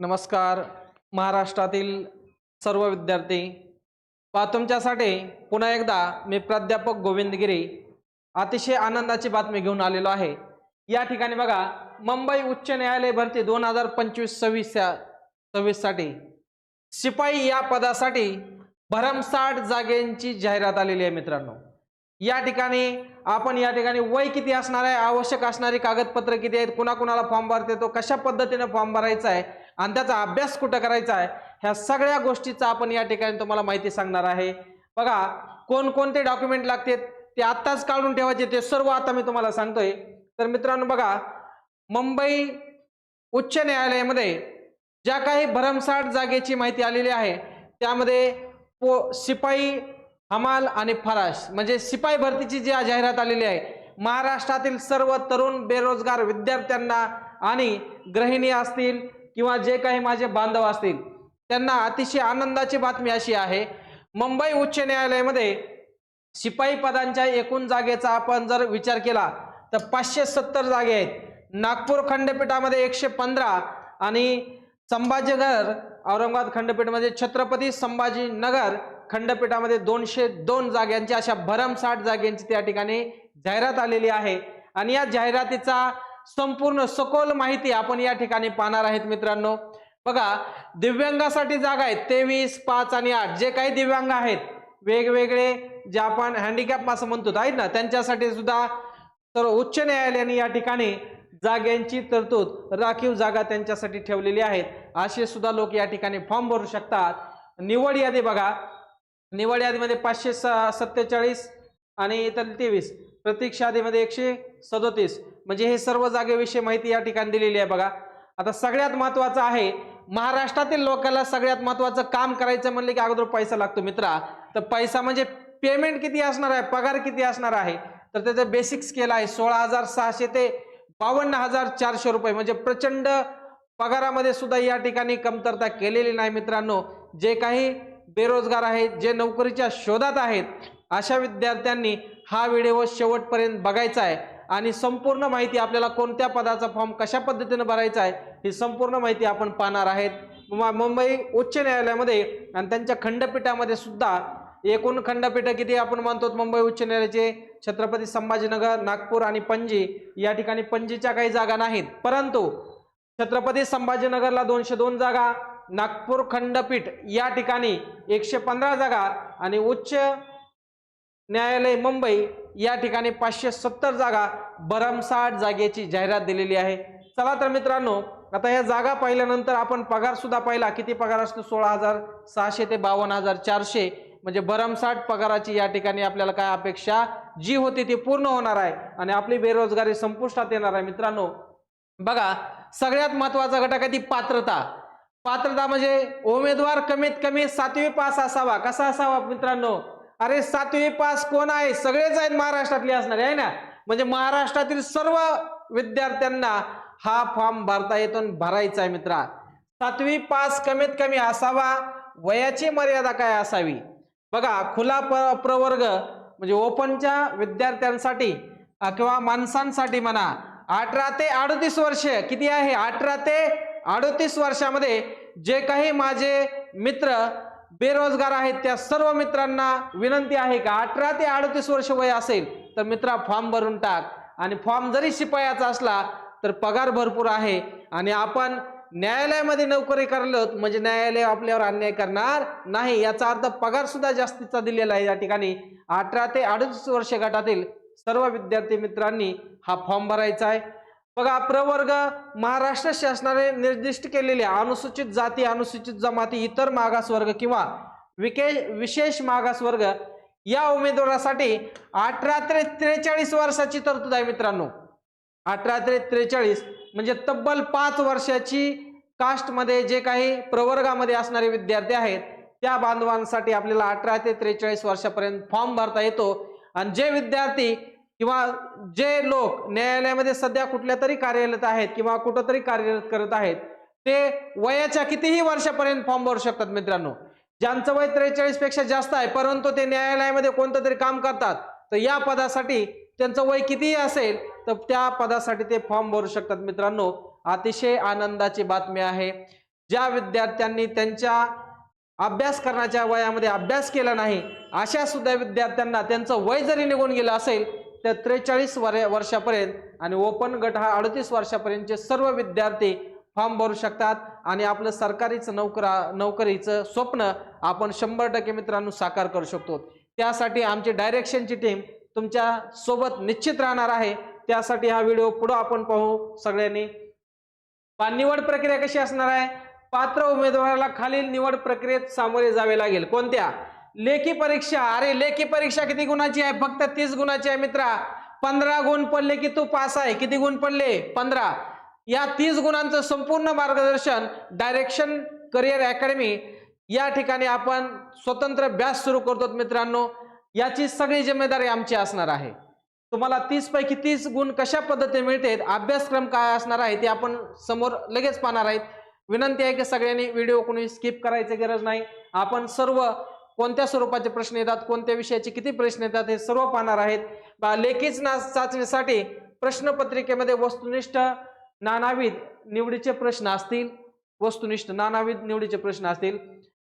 नमस्कार महाराष्ट्रातील सर्व विद्यार्थी तुमच्यासाठी पुन्हा एकदा मी प्राध्यापक गोविंद गिरी अतिशय आनंदाची बातमी घेऊन आलेलो आहे। या ठिकाणी बघा, मुंबई उच्च न्यायालय भरती 2025-26 साठी शिपाई या पदासाठी भरमसाठ जागेची जाहिरात आलेली आहे मित्रांनो। या ठिकाणी वय किती असणार आहे, आवश्यक असणारी कागदपत्र किती आहेत, कुणाकुणाला फॉर्म भरते तो, कशा पद्धतीने फॉर्म भरायचा आहे आणि त्याचा अभ्यास कुठे करायचा आहे, ह्या सगळ्या गोष्टीचा आपण या ठिकाणी तुम्हाला माहिती सांगणार आहे। बघा, कोणकोणते डॉक्युमेंट लागतात ते आत्ताच काढून ठेवायचे, ते सर्व आता मी तुम्हाला सांगतोय। तर मित्रांनो बघा, मुंबई उच्च न्यायालयामध्ये ज्या काही भरमसाठ जागेची माहिती आलेली आहे त्यामध्ये शिपाई, हमाल आणि फराश म्हणजे शिपाई भरतीची जी जाहिरात आलेली आहे, महाराष्ट्रातील सर्व तरुण बेरोजगार विद्यार्थ्यांना आणि गृहिणी असतील किंवा जे काही माझे बांधव असतील त्यांना अतिशय आनंदाची बातमी अशी आहे, मुंबई उच्च न्यायालयामध्ये शिपाई पदांच्या एकूण जागेचा आपण जर विचार केला तर 570 जागे आहेत। नागपूर खंडपीठामध्ये 115 आणि संभाजीनगर औरंगाबाद खंडपीठामध्ये छत्रपती संभाजीनगर खंडपीठामध्ये 202 जागांची अशा भरमसाठ जागांची त्या ठिकाणी जाहिरात आलेली आहे। आणि या जाहिरातीचा संपूर्ण सखोल माहिती आपण या ठिकाणी पाहणार आहेत मित्रांनो। बघा, दिव्यांगासाठी जागा आहेत 23, 5 आणि 8। जे काही दिव्यांग आहेत, वेगवेगळे जे आपण हँडिकॅप असं म्हणतो आहेत ना, त्यांच्यासाठी सुद्धा तर उच्च न्यायालयाने या ठिकाणी जागांची तरतूद, राखीव जागा त्यांच्यासाठी ठेवलेली आहेत। असे सुद्धा लोक या ठिकाणी फॉर्म भरू शकतात। निवड यादी बघा, निवड यादीमध्ये 547 आणि इतर 23, प्रतीक्षा यादीमध्ये 137, म्हणजे हे सर्व जागेविषयी माहिती या ठिकाणी दिलेली आहे। बघा, आता सगळ्यात महत्त्वाचं आहे, महाराष्ट्रातील लोकांना सगळ्यात महत्त्वाचं काम करायचं म्हणले की अगोदर पैसा लागतो मित्रा। तर पैसा म्हणजे पेमेंट किती असणार आहे, पगार किती असणार आहे, तर त्याचं बेसिक स्केल आहे 16,600 ते 52,400 रुपये, म्हणजे प्रचंड पगारामध्ये सुद्धा या ठिकाणी कमतरता केलेली नाही मित्रांनो। जे काही बेरोजगार आहेत, जे नोकरीच्या शोधात आहेत, अशा विद्यार्थ्यांनी हा व्हिडिओ शेवटपर्यंत बघायचा आहे आणि संपूर्ण माहिती, आपल्याला कोणत्या पदाचा फॉर्म कशा पद्धतीने भरायचा आहे ही संपूर्ण माहिती आपण पाहणार आहेत। मुंबई उच्च न्यायालयामध्ये आणि त्यांच्या खंडपीठामध्ये सुद्धा एकूण खंडपीठ किती आपण मानतो, मुंबई उच्च न्यायालयाचे छत्रपती संभाजीनगर, नागपूर आणि पणजी, या ठिकाणी पणजीच्या काही जागा नाहीत, परंतु छत्रपती संभाजीनगरला 202 जागा, नागपूर खंडपीठ या ठिकाणी 115 जागा आणि उच्च न्यायालय मुंबई या ठिकाणी 570 जागा भरमसाठ जागेची जाहिरात दिलेली आहे। चला तर मित्रांनो, आता या जागा पाहिल्यानंतर आपण पगार सुद्धा पाहिला, किती पगार असतो, 16,600 ते 52,400, म्हणजे भरमसाठ पगाराची या ठिकाणी आपल्याला काय अपेक्षा जी होती ती पूर्ण होणार आहे आणि आपली बेरोजगारी संपुष्टात येणार आहे मित्रांनो। बघा, सगळ्यात महत्त्वाचा घटक आहे ती पात्रता। पात्रता म्हणजे उमेदवार कमीत कमी 7वी पास असावा। कसा असावा मित्रांनो? अरे 7वी पास कोण आहे? सगळेच आहेत, महाराष्ट्रातले असणारे आहे ना, म्हणजे महाराष्ट्रातील सर्व विद्यार्थ्यांना हा फॉर्म भरता येतो, भरायचा आहे मित्रा। 7वी पास कमीत कमी असावा। वयाची मर्यादा काय असावी? बघा, खुला प्रवर्ग म्हणजे ओपनच्या विद्यार्थ्यांसाठी किंवा माणसांसाठी म्हणा 18 ते 38 वर्ष किती आहे, 18 ते 38 वर्षामध्ये जे काही माझे मित्र बेरोजगार आहेत त्या सर्व मित्रांना विनंती आहे का 18 ते 38 वर्ष वय असेल तर मित्रा फॉर्म भरून टाक। आणि फॉर्म जरी शिपायाचा असला तर पगार भरपूर आहे आणि आपण न्यायालयामध्ये नोकरी करलो म्हणजे न्यायालय आपल्यावर अन्याय करणार नाही, याचा अर्थ पगार सुद्धा जास्तीचा दिलेला आहे। या ठिकाणी 18 ते 38 वर्ष गटातील सर्व विद्यार्थी मित्रांनी हा फॉर्म भरायचा आहे। बघा, प्रवर्ग महाराष्ट्र शासनाने निर्दिष्ट केलेल्या अनुसूचित जाती, अनुसूचित जमाती, इतर मागासवर्ग किंवा विशेष मागासवर्ग या उमेदवारासाठी 18 ते 43 वर्षाची तरतूद आहे मित्रांनो। 18 ते 43 म्हणजे तब्बल 5 वर्षाची कास्ट मध्ये जे काही प्रवर्गामध्ये असणारे विद्यार्थी आहेत त्या बांधवांसाठी आपल्याला 18 ते 43 वर्षापर्यंत फॉर्म भरता येतो। आणि जे विद्यार्थी किंवा जे लोक न्यायालयामध्ये सध्या कुठल्या तरी कार्यालयात आहेत किंवा कुठंतरी कार्यरत करत आहेत ते वयाच्या कितीही वर्षापर्यंत फॉर्म भरू शकतात मित्रांनो। ज्यांचं वय 43 पेक्षा जास्त आहे परंतु ते न्यायालयामध्ये कोणतं तरी काम करतात तर या पदासाठी त्यांचं वय कितीही असेल तर त्या पदासाठी ते फॉर्म भरू शकतात मित्रांनो। अतिशय आनंदाची बातमी आहे। ज्या विद्यार्थ्यांनी त्यांच्या अभ्यास करण्याच्या वयामध्ये अभ्यास केला नाही अशा सुद्धा विद्यार्थ्यांना त्यांचं वय जरी निघून गेलं असेल तर 43 वर्षापर्यंत आणि ओपन गट हा 38 वर्षापर्यंतचे सर्व विद्यार्थी फॉर्म भरू शकतात आणि आपलं सरकारीचं नोकरीचं स्वप्न आपण 100% मित्रांनो साकार करू शकतो। त्यासाठी आमची डायरेक्शनची टीम तुमच्या सोबत निश्चित राहणार आहे। त्यासाठी हा व्हिडिओ पुढे आपण पाहू सगळ्यांनी। निवड प्रक्रिया कशी असणार आहे? पात्र उमेदवाराला खालील निवड प्रक्रियेत सामोरे जावे लागेल। कोणत्या? लेखी परीक्षा। अरे लेखी परीक्षा किती गुणाची आहे? फक्त 30 गुणाची आहे मित्रा। 15 गुण पडले की तू पास आहे। किती गुण पडले? 15। या 30 गुणांचं संपूर्ण मार्गदर्शन डायरेक्शन करिअर अकॅडमी या ठिकाणी आपण स्वतंत्र बॅच सुरू करतो मित्रांनो। याची सगळी जिम्मेदारी आमची असणार आहे। तुम्हाला 30 पैकी 30 गुण कशा पद्धतीने मिळतात, अभ्यासक्रम काय असणार आहे ते आपण समोर लगेच पाहणार आहेत। विनंती आहे की सगळ्यांनी व्हिडिओ कोणी स्किप करायची गरज नाही। आपण सर्व कोणत्या स्वरूपाचे प्रश्न येतात, कोणत्या विषयाचे किती प्रश्न येतात हे सर्व पाहणार आहेत। लेखी चाचणीसाठी प्रश्नपत्रिकेमध्ये वस्तुनिष्ठ नानाविध निवडीचे प्रश्न असतील। वस्तुनिष्ठ नानाविध निवडीचे प्रश्न असतील।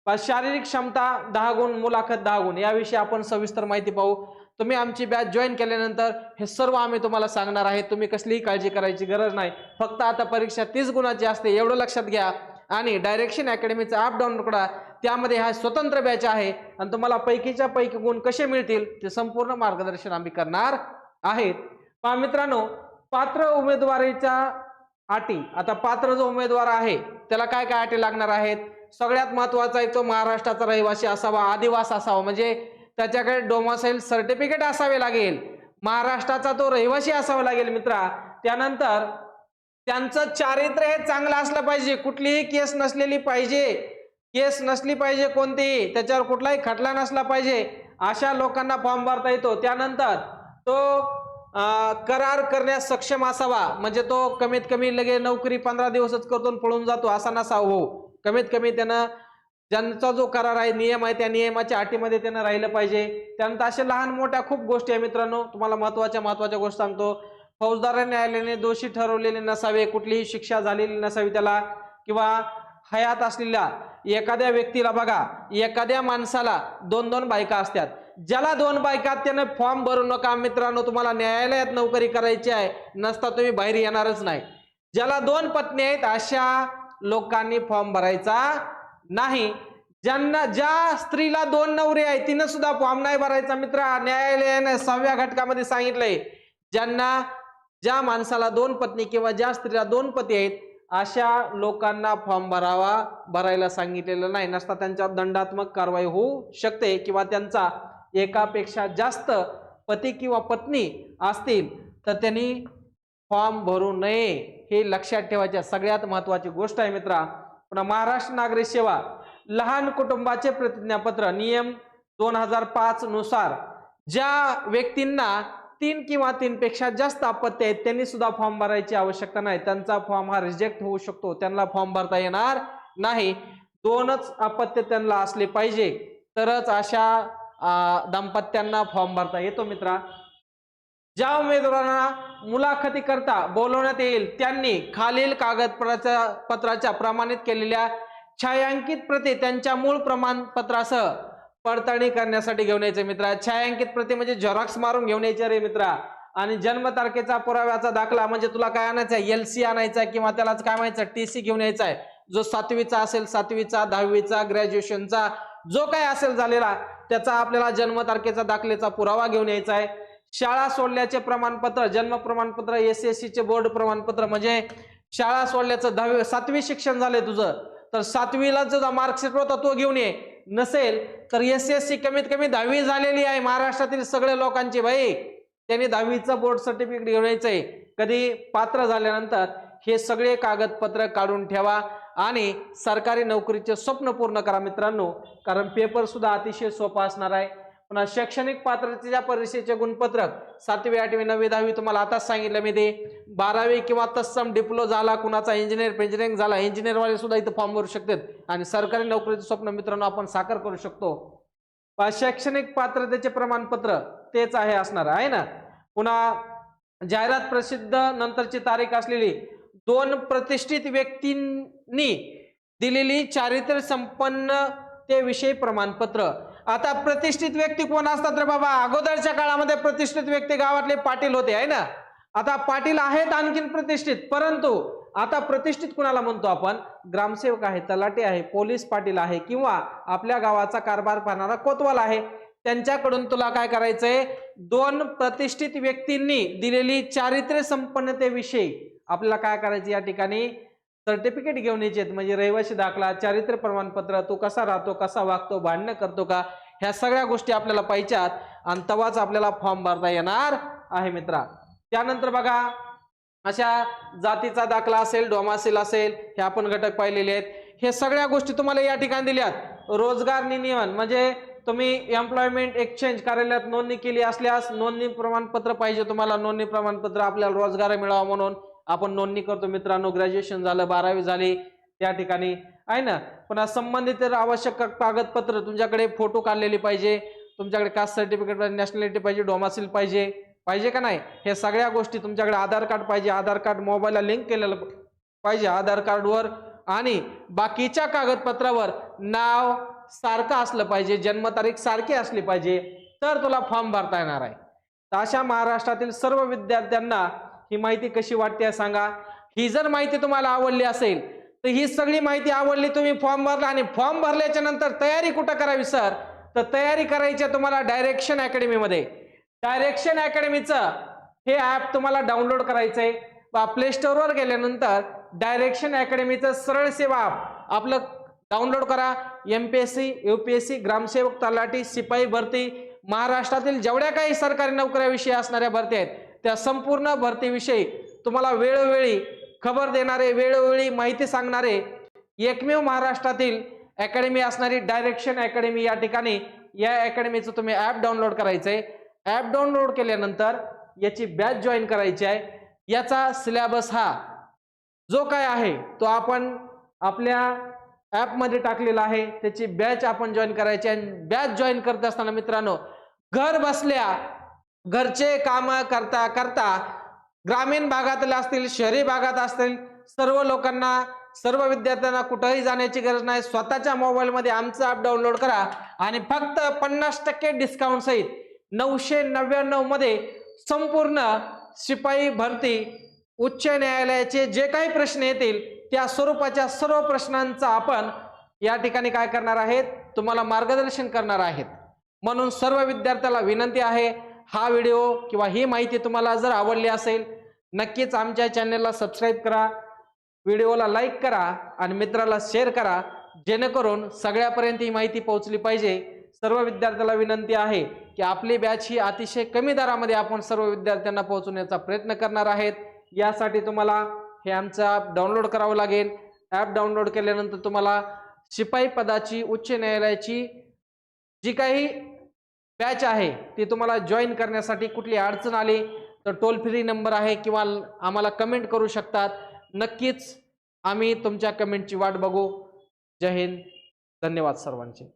शारीरिक क्षमता 10 गुण, मुलाखत 10 गुण, याविषयी आपण सविस्तर माहिती पाहू। तुम्ही आमची बॅच जॉईन केल्यानंतर हे सर्व आम्ही तुम्हाला सांगणार आहे। तुम्ही कसलीही काळजी करायची गरज नाही। फक्त आता परीक्षा 30 गुणाची असते एवढं लक्षात घ्या आणि डायरेक्शन अकॅडमीचा ॲप डाउनलोड करा। त्यामध्ये हा स्वतंत्र बॅच आहे आणि तुम्हाला पैकीच्या पैकी गुण कसे मिळतील ते संपूर्ण मार्गदर्शन आम्ही करणार आहेत। पहा मित्रांनो, पात्र उमेदवारीच्या अटी। आता पात्र जो उमेदवार आहे त्याला काय काय अटी लागणार आहेत? सगळ्यात महत्त्वाचा आहे तो महाराष्ट्राचा रहिवासी असावा, आदिवासी असावा, म्हणजे त्याच्याकडे डोमिसाइल सर्टिफिकेट असावे लागेल। महाराष्ट्राचा तो रहिवासी असावा लागेल मित्रा। त्यानंतर त्यांचं चारित्र्य हे चांगलं असलं पाहिजे। कुठलीही केस नसलेली पाहिजे, केस नसली पाहिजे कोणतीही, त्याच्यावर कुठलाही खटला नसला पाहिजे, अशा लोकांना फॉर्म भरता येतो। त्यानंतर तो करार करण्यास सक्षम असावा, म्हणजे तो कमीत कमी लगे नोकरी 15 दिवसच करतो पळून जातो असा नसावा हो। कमीत कमी त्यानं ज्यांचा जो करार आहे, नियम आहे, त्या नियमाच्या अटीमध्ये त्यानं राहिलं पाहिजे। त्यानंतर अशा लहान मोठ्या खूप गोष्टी आहे मित्रांनो। तुम्हाला महत्त्वाच्या गोष्टी सांगतो। फौजदारी न्यायालयाने दोषी ठरवलेले नसावे, कुठलीही शिक्षा झालेली नसावी त्याला, किंवा हयात असलेल्या एखाद्या व्यक्तीला, बघा एखाद्या माणसाला 2-2 बायका असतात, ज्याला 2 बायका त्याने फॉर्म भरू नका मित्रांनो। तुम्हाला न्यायालयात नोकरी करायची आहे, नसता तुम्ही बाहेर येणारच नाही। ज्याला 2 पत्नी आहेत अशा लोकांनी फॉर्म भरायचा नाही। ज्या स्त्रीला 2 नवरे आहेत तिनं सुद्धा फॉर्म नाही भरायचा मित्रा। न्यायालयाने 6व्या घटकामध्ये सांगितलंय, ज्या माणसाला 2 पत्नी किंवा ज्या स्त्रीला 2 पती आहेत अशा लोकांना फॉर्म भरायला सांगितलेलं नाही, नसता त्यांच्यावर दंडात्मक कारवाई होऊ शकते, किंवा त्यांचा एकापेक्षा जास्त पती किंवा पत्नी असतील तर त्यांनी फॉर्म भरू नये। हे लक्षात ठेवायचे सगळ्यात महत्त्वाची गोष्ट आहे मित्रा। पुन्हा महाराष्ट्र नागरिक सेवा लहान कुटुंबाचे प्रतिज्ञापत्र नियम 2005 नुसार ज्या व्यक्तींना 3 किंवा 3 पेक्षा जास्त अपत्य आहेत त्यांनी सुद्धा फॉर्म भरायची आवश्यकता नाही। त्यांचा फॉर्म हा रिजेक्ट होऊ शकतो, त्यांना फॉर्म भरता येणार नाही। 2च अपत्य त्यांना असले पाहिजे तरच अशा दाम्पत्यांना फॉर्म भरता येतो मित्रा। ज्या उमेदवारांना मुलाखती करता बोलवण्यात येईल त्यांनी खालील कागदपत्राच्या प्रमाणित केलेल्या छायांकित प्रती त्यांच्या मूळ प्रमाणपत्रासह पडताळणी करण्यासाठी घेऊन यायचे मित्रा। छायांकित प्रती म्हणजे झेरॉक्स मारून घेऊन यायचे रे मित्रा। आणि जन्मतारखेचा पुराव्याचा दाखला, म्हणजे तुला काय आणायचं आहे, LC आणायचा आहे, किंवा त्यालाच काय म्हणायचं TC घेऊन यायचा आहे। जो 7वीचा असेल 7वीचा, 10वीचा, ग्रॅज्युएशनचा जो काय असेल झालेला त्याचा आपल्याला जन्मतारखेचा दाखलेचा पुरावा घेऊन यायचा आहे। शाळा सोडल्याचे प्रमाणपत्र, जन्म प्रमाणपत्र, SSC चे बोर्ड प्रमाणपत्र, म्हणजे शाळा सोडल्याचं 7वी शिक्षण झाले तुझं तर 7वीला जो मार्कशीट होता तो घेऊन ये। नसेल तर SSC कमीत कमी 10वी झालेली आहे महाराष्ट्रातील सगळ्या लोकांची, भाई त्यांनी 10वीचं बोर्ड सर्टिफिकेट घेऊन यायचंय। कधी पात्र झाल्यानंतर हे सगळे कागदपत्र काढून ठेवा आणि सरकारी नोकरीचे स्वप्न पूर्ण करा मित्रांनो, कारण पेपर सुद्धा अतिशय सोपा असणार आहे। पुन्हा शैक्षणिक पात्रतेच्या परीक्षेचे गुणपत्रक 7वी 8वी 9वी 10वी तुम्हाला आताच सांगितलं मी ते। 12वी किंवा तत्सम डिप्लोमा झाला, कुणाचा इंजिनिअरिंग झाला, इंजिनिअर वाले सुद्धा इथं फॉर्म भरू शकतात आणि सरकारी नोकरीचे स्वप्न मित्रांनो आपण साकार करू शकतो। शैक्षणिक पात्रतेचे प्रमाणपत्र तेच आहे असणार आहे ना। पुन्हा जाहिरात प्रसिद्ध नंतरची तारीख असलेली 2 प्रतिष्ठित व्यक्तींनी दिलेली चारित्र्य संपन्नतेविषयी प्रमाणपत्र। आता प्रतिष्ठित व्यक्ती कोण असतात रे बाबा? अगोदरच्या काळामध्ये प्रतिष्ठित व्यक्ती गावातले पाटील होते आहे ना, आता पाटील आहेत आणखीन प्रतिष्ठित, परंतु आता प्रतिष्ठित कुणाला म्हणतो आपण? ग्रामसेवक आहे, तलाठी आहे, पोलीस पाटील आहे, किंवा आपल्या गावाचा कारभार पाहणारा कोतवाल आहे। त्यांच्याकडून तुला काय करायचंय? दोन प्रतिष्ठित व्यक्तींनी दिलेली चारित्र्य संपन्नतेविषयी आपल्याला काय करायचं? या ठिकाणी सर्टिफिकेट घेऊन यायचे, म्हणजे रहिवासी दाखला, चारित्र्य प्रमाणपत्र, तो कसा राहतो, कसा वागतो, भांडणं करतो का, ह्या सगळ्या गोष्टी आपल्याला पाहिजेत आणि तेव्हाच आपल्याला फॉर्म भरता येणार आहे मित्रा। त्यानंतर बघा, अशा जातीचा दाखला असेल, डोमासील असेल, हे आपण घटक पाहिलेले आहेत। हे सगळ्या गोष्टी तुम्हाला या ठिकाणी दिल्यात। रोजगार नियमन म्हणजे तुम्ही एम्प्लॉयमेंट एक्सचेंज कार्यालयात नोंदणी केली असल्यास नोंदणी प्रमाणपत्र पाहिजे तुम्हाला। नोंदणी प्रमाणपत्र आपल्याला रोजगार मिळावा म्हणून आपण नोंदणी करतो मित्रांनो। ग्रॅज्युएशन झालं, 12वी झाली त्या ठिकाणी आहे ना। पुन्हा संबंधित आवश्यक कागदपत्र, तुमच्याकडे फोटो काढलेली पाहिजे, तुमच्याकडे कास्ट सर्टिफिकेट पाहिजे, नॅशनॅलिटी पाहिजे, डोमासील पाहिजे का नाही, हे सगळ्या गोष्टी, तुमच्याकडे आधार कार्ड पाहिजे, आधार कार्ड मोबाईलला लिंक केलेलं पाहिजे आधार कार्डवर, आणि बाकीच्या कागदपत्रावर नाव सारखं असलं पाहिजे, जन्मतारीख सारखी असली पाहिजे, तर तुला फॉर्म भरता येणार आहे। तर अशा महाराष्ट्रातील सर्व विद्यार्थ्यांना ही माहिती कशी वाटते सांगा। ही जर माहिती तुम्हाला आवडली असेल तर ही सगळी माहिती आवडली, तुम्ही फॉर्म भरला आणि फॉर्म भरल्याच्या नंतर तयारी कुठं करावी सर? तर तयारी करायची तुम्हाला डायरेक्शन अकॅडमीमध्ये। डायरेक्शन अकॅडमीचं हे ऍप तुम्हाला डाउनलोड करायचंय। प्ले स्टोअरवर गेल्यानंतर डायरेक्शन अकॅडमीचं सरळ सेवा आपलं डाउनलोड करा। एमपीएससी, यूपीएससी, ग्रामसेवक, तलाठी, शिपाई भरती, महाराष्ट्रातील जेवढ्या काही सरकारी नोकऱ्याविषयी असणाऱ्या भरती आहेत त्या संपूर्ण भरतीविषयी तुम्हाला वेळोवेळी खबर देणारे, वेळोवेळी माहिती सांगणारे एकमेव महाराष्ट्रातील अकॅडमी असणारी डायरेक्शन अकॅडमी। या ठिकाणी या अकॅडमीचं तुम्ही ऍप डाउनलोड करायचंय। ऍप डाउनलोड केल्यानंतर याची बॅच जॉईन करायची आहे। याचा सिलेबस हा जो काय आहे तो आपण आपल्या ऍप मध्ये टाकलेला आहे, त्याची बॅच आपण जॉईन करायची आहे। बॅच जॉईन करत असताना मित्रांनो, घर बसल्या घरचे काम करता करता, ग्रामीण भागातील असतील, शहरी भागात असतील, सर्व लोकांना, सर्व विद्यार्थ्यांना कुठेही जाण्याची गरज नाही। स्वतःच्या मोबाईल मध्ये आमचं ऍप डाउनलोड करा आणि फक्त 50% डिस्काउंट सहित 999 मध्ये संपूर्ण शिपाई भरती, उच्च न्यायालयाचे जे काही प्रश्न येतील त्या स्वरूपाच्या सर्व प्रश्नांचा आपण या ठिकाणी काय करणार आहेत? तुम्हाला मार्गदर्शन करणार आहेत। म्हणून सर्व विद्यार्थ्याला विनंती आहे, हा व्हिडिओ किंवा ही माहिती तुम्हाला जर आवडली असेल नक्कीच आमच्या चॅनलला सबस्क्राईब करा, व्हिडिओला लाईक करा आणि मित्राला शेअर करा, जेणेकरून सगळ्यापर्यंत ही माहिती पोहोचली पाहिजे। सर्व विद्यार्थ्याला विनंती आहे की आपली बॅच ही अतिशय कमी दरामध्ये आपण सर्व विद्यार्थ्यांना पोहोचवण्याचा प्रयत्न करणार आहेत। यासाठी तुम्हाला हे आमचं ॲप डाउनलोड करावं लागेल। ॲप डाउनलोड केल्यानंतर तुम्हाला शिपाई पदाची, उच्च न्यायालयाची जी काही बॅच आहे ती तुम्हाला जॉईन करण्यासाठी कुठली अडचण आली तर टोल फ्री नंबर आहे किंवा आम्हाला कमेंट करू शकतात। नक्कीच आम्ही तुमच्या कमेंटची वाट बघू। जय हिंद, धन्यवाद सर्वांचे।